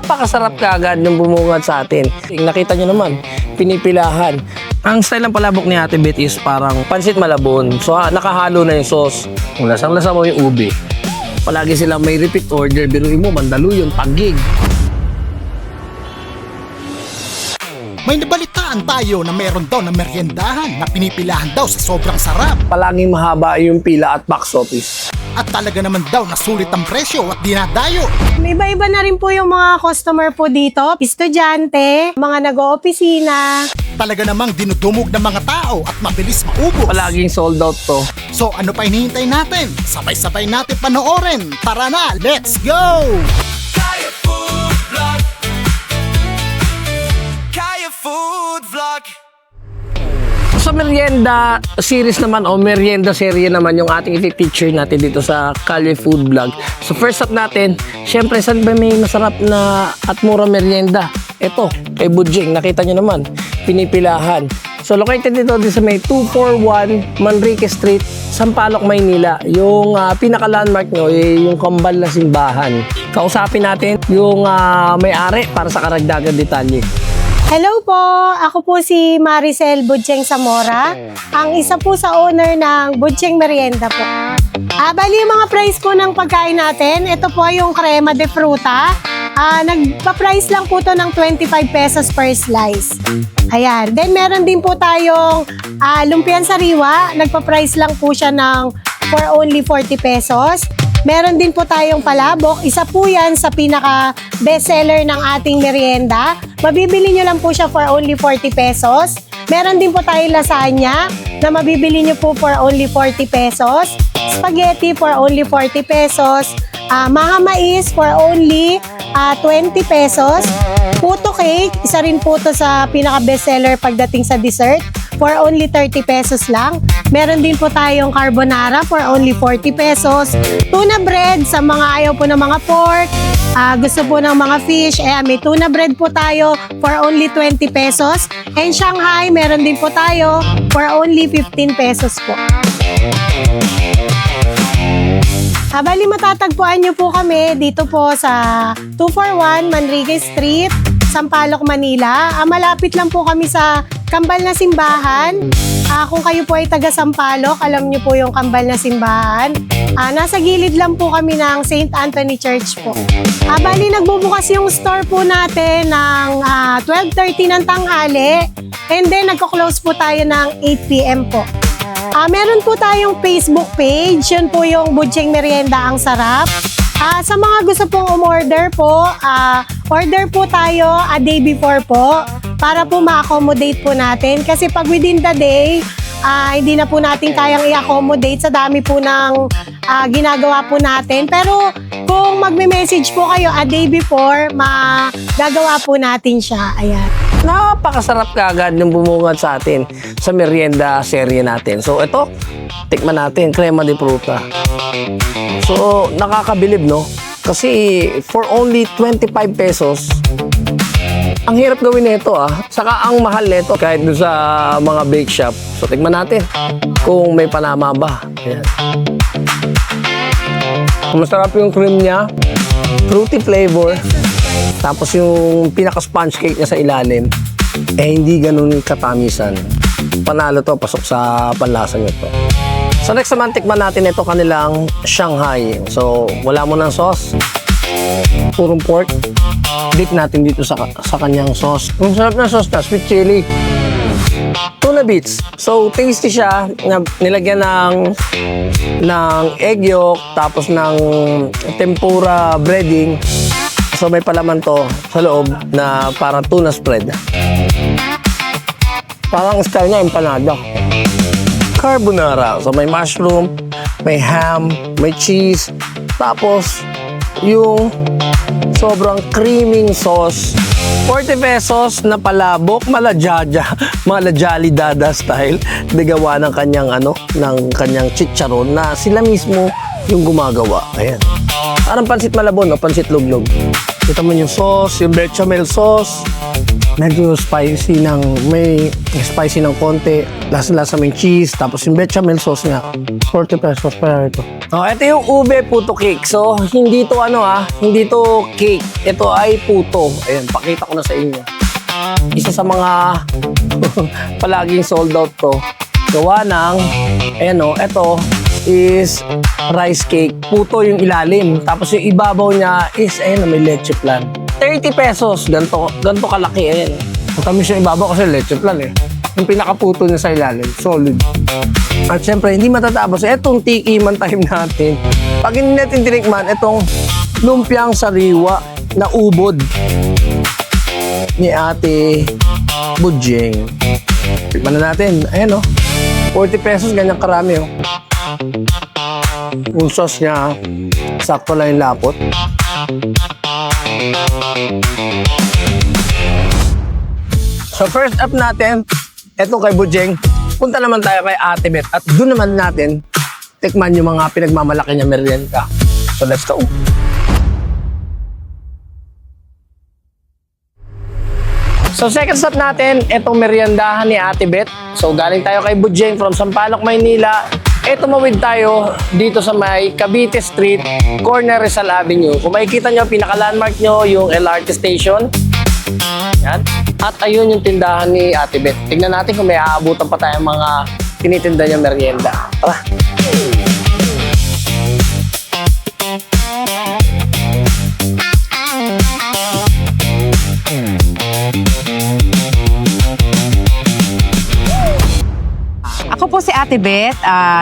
Napakasarap kaagad ng bumungad sa atin. Nakita nyo naman, pinipilahan. Ang style ng palabok ni Ate Beth is parang pansit malabon. So nakahalo na yung sauce. Kung lasang-lasa mo yung ube. Palagi silang may repeat order. Biruin mo, Mandaluyong, Taguig. May nabalitaan tayo na meron daw na meriendahan na pinipilahan daw sa sobrang sarap. Palaging mahaba yung pila at box office. At talaga naman daw na sulit ang presyo at dinadayo. Iba-iba na rin po yung mga customer po dito. Estudyante, mga nag-oopisina. Talaga namang dinudumog ng mga tao at mabilis maubos. Palaging sold out to. So ano pa hinihintay natin? Sabay-sabay natin panoorin. Tara na, let's go! Kaya Food Vlog. Kaya Food Vlog. Sa merienda series naman o merienda serye naman yung ating i-feature natin dito sa Kalye Food Vlog. So first up natin, syempre saan ba may masarap na at mura merienda? Ito, kay Budjing, nakita nyo naman, pinipilahan. So located dito sa may 241 Manrique Street, Sampaloc, Maynila. Yung pinaka-landmark nyo, yung kambal na simbahan. Kausapin natin yung may-ari para sa karagdagan detalye. Hello po! Ako po si Maricel Budjeng Zamora. Ang isa po sa owner ng Budjeng Merienda po. Bali yung mga price po ng pagkain natin. Ito po yung crema de fruta. Nagpa-price lang po to ng 25 pesos per slice. Ayan. Then meron din po tayong lumpiang sariwa. Nagpa-price lang po siya ng for only 40 pesos. Meron din po tayong palabok. Isa po yan sa pinaka bestseller ng ating merienda. Mabibili nyo lang po siya for only 40 pesos. Meron din po tayong lasagna na mabibili nyo po for only 40 pesos. Spaghetti for only 40 pesos. Maha mais for only 20 pesos. Puto cake, isa rin po to sa pinaka bestseller pagdating sa dessert. For only 30 pesos lang. Meron din po tayong carbonara for only 40 pesos. Tuna bread sa mga ayaw po ng mga pork. Gusto po ng mga fish. May tuna bread po tayo for only 20 pesos. And Shanghai, meron din po tayo for only 15 pesos po. Bali matatagpuan nyo po kami dito po sa 241 Manrique Street, Sampaloc, Manila. Malapit lang po kami sa Kambal na Simbahan. Kung kayo po ay taga Sampaloc, alam nyo po yung Kambal na Simbahan. Nasa gilid lang po kami ng St. Anthony Church po. Bali nagbubukas yung store po natin ng 12:30 ng tanghali. And then nagko-close po tayo ng 8 p.m. po. Meron po tayong Facebook page. Yun po yung Budjeng Merienda Ang Sarap. Sa mga gusto pong umorder po, order po tayo a day before po para po ma-accommodate po natin. Kasi pag within the day, hindi na po natin kayang i-accommodate sa dami po ng ginagawa po natin. Pero kung magme-message po kayo a day before, magagawa po natin siya. Ayan. Napakasarap kaagad ng bumungad sa atin sa merienda serye natin. So ito, tikman natin, crema de fruta. So nakakabilib, no? Kasi for only 25 pesos, ang hirap gawin nito Saka ang mahal nito kahit doon sa mga bake shop. So tikman natin kung may panama ba. Ayan. Masarap yung cream niya, fruity flavor. Tapos yung pinaka-sponge cake niya sa ilalim, hindi ganun katamisan. Panalo to, pasok sa panlasa niyo to. So next naman, tikman natin ito kanilang Shanghai. So wala mo ng sauce, purong pork. Dip natin dito sa kanyang sauce. Ang sarap na sauce na, sweet chili. Tuna bits. So tasty siya, nilagyan ng egg yolk, tapos ng tempura breading. So may palaman to sa loob na parang tuna spread. Parang style niya empanada. Carbonara. So may mushroom, may ham, may cheese. Tapos yung sobrang creaming sauce. 40 pesos na palabok, malajali dada style. Digawa ng kanyang chicharon na sila mismo yung gumagawa. Ayan. Parang pansit malabon o pansit luglog. Kita mo yung sauce, yung bechamel sauce. medyo spicy may spicy ng konti. Lasa-lasa may cheese. Tapos yung bechamel sauce nga. 40 pesos para ito. Oh, ito yung ube puto cake. So, hindi to hindi to cake. Ito ay puto. Ayan, pakita ko na sa inyo. Isa sa mga palaging sold out to. Gawa ng, ayan o, ito is rice cake. Puto yung ilalim. Tapos yung ibabaw niya is, ayan, may leche plan. 30 pesos. Ganto kalaki, ayan. Matamis yung ibabaw kasi leche plan eh. Yung pinakaputo niya sa ilalim. Solid. At syempre, hindi matatapos. Etong tikiman time natin. Pag hindi natin tinikman, etong lumpiang sariwa na ubod ni Ate Budjeng. Tikman na natin. Ayan o. 40 pesos, ganyan karami o. Yung sauce niya, sakto lang yung lapot. So first up natin, eto kay Budjeng. Punta naman tayo kay Ate Bet at doon naman natin tikman yung mga pinagmamalaki niya merienda. So let's go. So second stop natin, etong meriendahan ni Ate Bet. So galing tayo kay Budjeng from Sampaloc, Maynila. Tumawid tayo dito sa may Cavite Street, corner Rizal Avenue. Kung makikita nyo, pinaka-landmark nyo yung LRT station. Yan. At ayun yung tindahan ni Ate Bet. Tignan natin kung may aabutan pa tayong mga tinitinda niya merienda. Tara! Ako po si Ate Bet,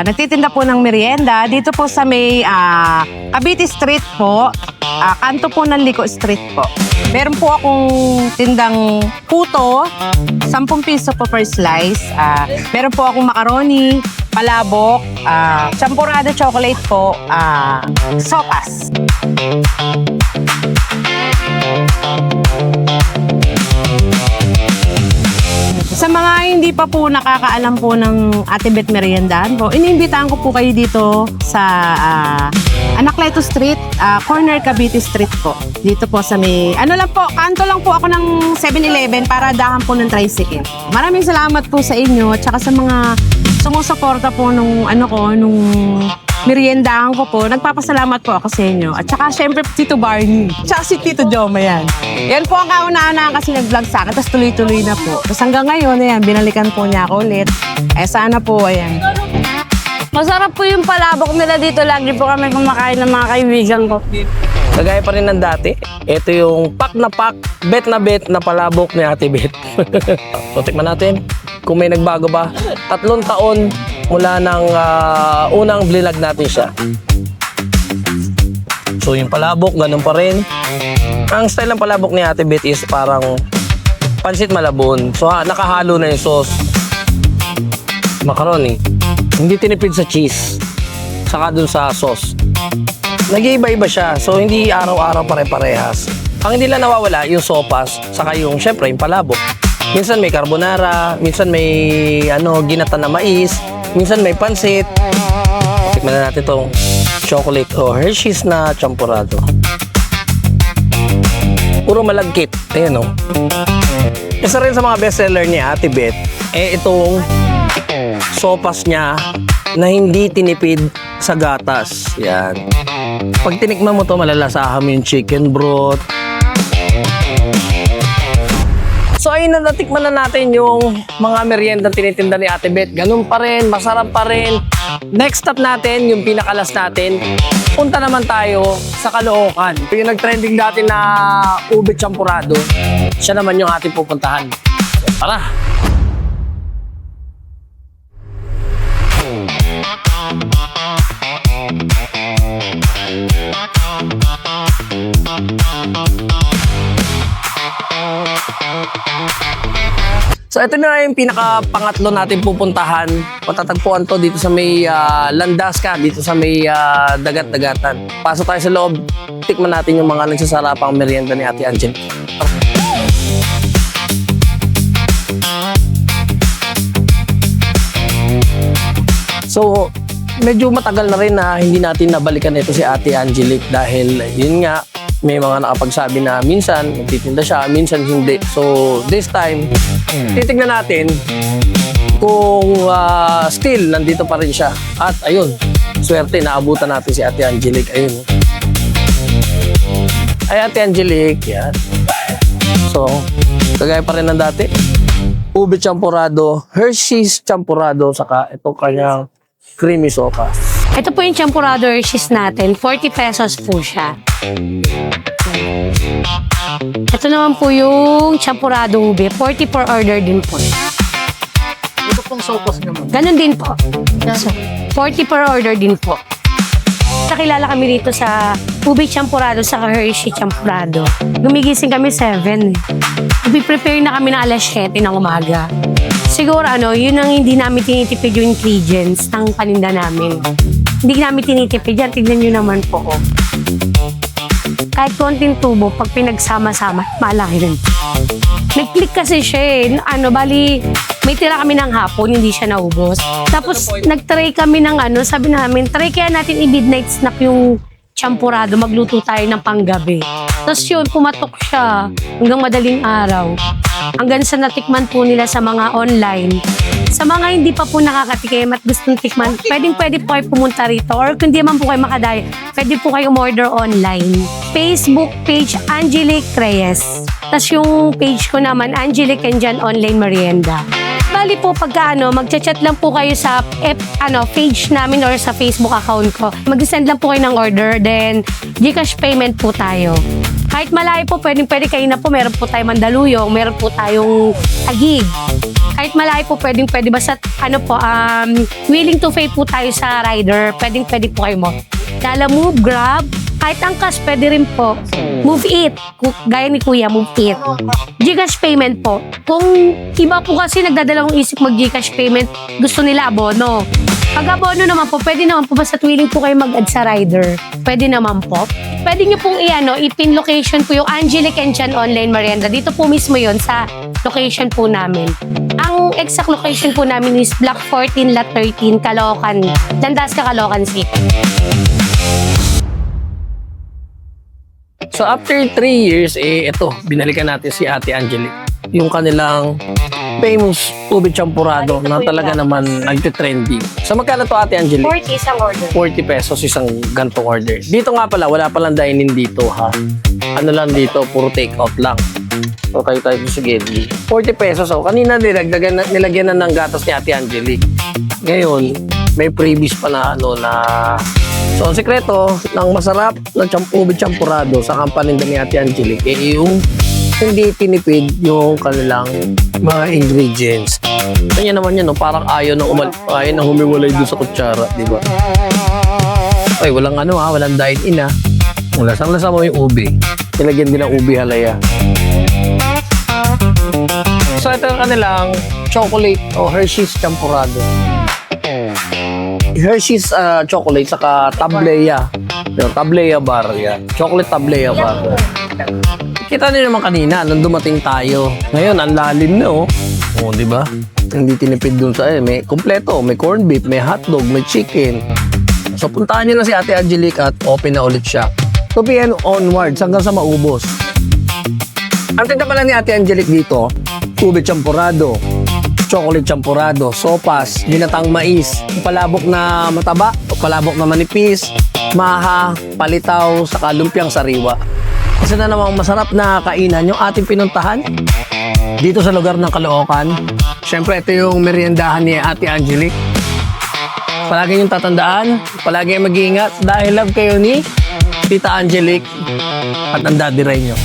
nagtitinda po ng merienda dito po sa may Cavite Street po, kanto po ng Lico Street po. Meron po akong tindang puto, 10 piso po per slice. Meron po akong macaroni, palabok, champurado chocolate po, sopas. Sa mga hindi pa po nakakaalam po ng Ate Bet Meriendahan po, iniimbitahan ko po kayo dito sa Anacleto Street, corner Cavite Street po. Dito po sa may, kanto lang po ako ng 7-Eleven para dahan po ng tricycle. Maraming salamat po sa inyo at saka sa mga sumusuporta po nung meriendahan ko po. Nagpapasalamat po ako sa inyo. At saka syempre Tito Barney. Tsaka si Tito Joma yan. Yan po ang kauna-unahan kasi nag-vlog sa akin. Tapos tuloy-tuloy na po. Tapos hanggang ngayon, ayan, binalikan po niya ako ulit. Sana po, ayan. Masarap po yung palabok nila dito. Lagi po kami kumakain ng mga kaibigan ko. Kagaya pa rin ng dati, ito yung pack na bet na palabok ni Ate Bet. So, tikman natin kung may nagbago ba. 3 taon mula ng unang vlog natin siya. So, yung palabok, ganun pa rin. Ang style ng palabok ni Ate Bet is parang pansit malabon. So, nakahalo na yung sauce. Macaroni. Hindi tinipid sa cheese. Saka dun sa sauce. Nag-iiba-iba siya. So, hindi araw-araw pare-parehas. Ang hindi lang nawawala, yung sopas, saka yung, syempre, yung palabok. Minsan may carbonara, minsan may ginata na mais, minsan may pansit. Tikman na natin itong chocolate o Hershey's na champurado. Puro malagkit. Ayan o. Isa rin sa mga bestseller ni Ate Bet, itong sopas niya na hindi tinipid sa gatas. Yan. Pag tinikman mo to, malalasahan mo yung chicken broth. So ayun na, natikman na natin yung mga merienda tinitinda ni Ate Bet. Ganun pa rin, masarap pa rin. Next stop natin, yung pinakalas natin, punta naman tayo sa Caloocan. Ito yung nag-trending dati na ube champurado. Siya naman yung ating pupuntahan. Tara! So ito na yung pinaka-pangatlo natin pupuntahan. Matatagpuan to dito sa may Landasca, dito sa may dagat-dagatan. Pasok tayo sa loob, tikman natin yung mga nagsasarapang merienda ni Ate Angel. So, medyo matagal na rin na hindi natin nabalikan ito si Ate Angelique dahil yun nga, may mga nakapagsabi na minsan magtitinda siya, minsan hindi. So, this time, titignan natin kung still nandito pa rin siya. At ayun, swerte, naabutan natin si Ate Angelique. Ayun. Ay, Ate Angelique, yan. So, kagaya pa rin ng dati. Ube champurado, Hershey's champurado, saka ito kanyang creamy sopa. Ito po yung champurado Hershey's natin. 40 pesos po siya. Ito naman po yung champurado ube. 40 per order din po. Ito pong sopas naman. Ganon din po. So, 40 per order din po. Nakilala kami dito sa ube champurado sa Hershey champurado. Gumigising kami 7. Prepare na kami ng alas 7 ng umaga. Siguro yun ang hindi namin tinitipid yung ingredients ng paninda namin. Hindi namin tinitipid yan. Tignan nyo naman po. Kahit konting tubo, pag pinagsama-sama, malaki rin. Nag-click kasi siya eh. Bali, may tira kami ng hapon, hindi siya naubos. Tapos, nag-try kami ng sabi namin, try kaya natin i-midnight snack yung champurado, magluto tayo ng panggabi. Tapos yun, pumatok siya hanggang madaling araw. Hanggang sa natikman po nila sa mga online. Sa mga hindi pa po nakakatikim at gustong tikman, pwede po kayo pumunta rito. Or kung di man po kayo makadaya, pwede po kayo umorder online. Facebook page, Angelique Reyes. Tapos yung page ko naman, Angelique and Jan Online Merienda. Bali po pagka magchat-chat lang po kayo sa page namin or sa Facebook account ko. Mag-send lang po kayo ng order, then GCash payment po tayo. Kahit malayo po, pwede kayo na po. Meron po tayong Mandaluyong, meron po tayong Taguig. Kahit malayo po, pwede basta willing to pay po tayo sa rider. Pwede po kayo mo. Lala Move, Grab, kahit angkas, pwede rin po. Move It, gaya ni Kuya, Move It. GCash payment po. Kung iba po kasi nagdadalawang isip mag-GCash payment, gusto nila abono. Pag abono naman po, pwede naman po basta willing po kayo mag-add sa rider. Pwede naman po. Pwede nyo pong i-pin location po yung Angelique and Jan Online Merienda. Dito po mismo yon sa location po namin. Ang exact location po namin is Block 14, Lot 13, Caloocan. Landas ka, Caloocan City. So after 3 years, ito, binalikan natin si Ate Angelique. Yung kanilang famous ube champurado na talaga naman nagte-trending. So magkano to, Ate Angelique? 40 isang order. 40 pesos isang gantong order. Dito nga pala, wala palang dine-in dito ha. Ano lang dito, puro take-out lang. So tayo sa Gedli. 40 pesos. So kanina nilagyan na ng gatas ni Ate Angelique. Ngayon, may freebies pa na So, ang sekreto ng masarap na ube champurado sa kampaninda ni Ate Angelique yung hindi tinipid yung kanilang mga ingredients. Kanya naman yan, parang ayaw na humiwalay doon sa kutsara, di ba? Ay, walang walang dine-in ha. Ang lasang-lasa mo yung ube. Nilagyan din ng ube halaya. So, ito ang kanilang chocolate o Hershey's champurado. Hershey's chocolate saka tableya. Tableya bar yan. Chocolate tableya bar. Kita niyo naman kanina nung dumating tayo. Ngayon ang lalim na di ba? Hindi tinipid dun sa may kumpleto, may corned beef, may hotdog, may chicken. So puntahan niyo na si Ate Angelique at open na ulit siya. 2 p.m. onwards hanggang sa maubos. Ang tinda pala ni Ate Angelique dito, ube champurado, chocolate champurado, sopas, ginatang mais, palabok na mataba, palabok na manipis, maha, palitaw, saka lumpiang sariwa. Isa na namang masarap na kainan yung ating pinuntahan dito sa lugar ng Caloocan. Siyempre, ito yung meriendahan ni Ate Angelique. Palagi yung tatandaan, palagi mag-iingat dahil love kayo ni Tita Angelique at ang daddy Ray nyo.